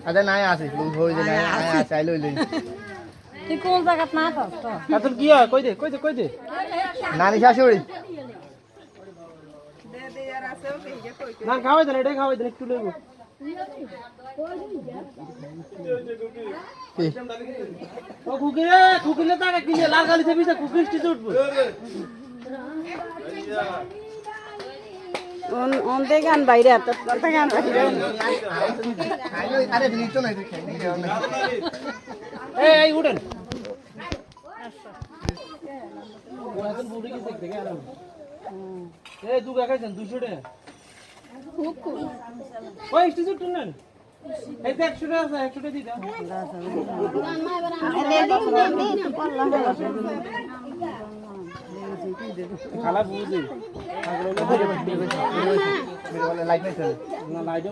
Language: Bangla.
আচ্ছা নাই আছে লুজ হই যে নাই আছে আই লই লই তুই কোন জায়গাত না থাক তো তোর কি হয় কই দে নানি শাশুড়ি না খাওয়াই দেন এটাই খাওয়াই দেন একটু লইব ও কুকিলে টাকা কিনে লাল গালি থেকে কুকি স্টিচ উঠবো অন দে গান বাইরে তো গান বাইরে আরে নিতো না তুই খাই এই উঠেন ওখান বুড়ি কি দেখতে গেলাম এই দুগা খাইছেন 200 টাকা ওই স্টিচ উঠুন না এই 100 টাকা আছে 100 টাকা দি দাও খালা বুঝি লাইট নাই না লাইট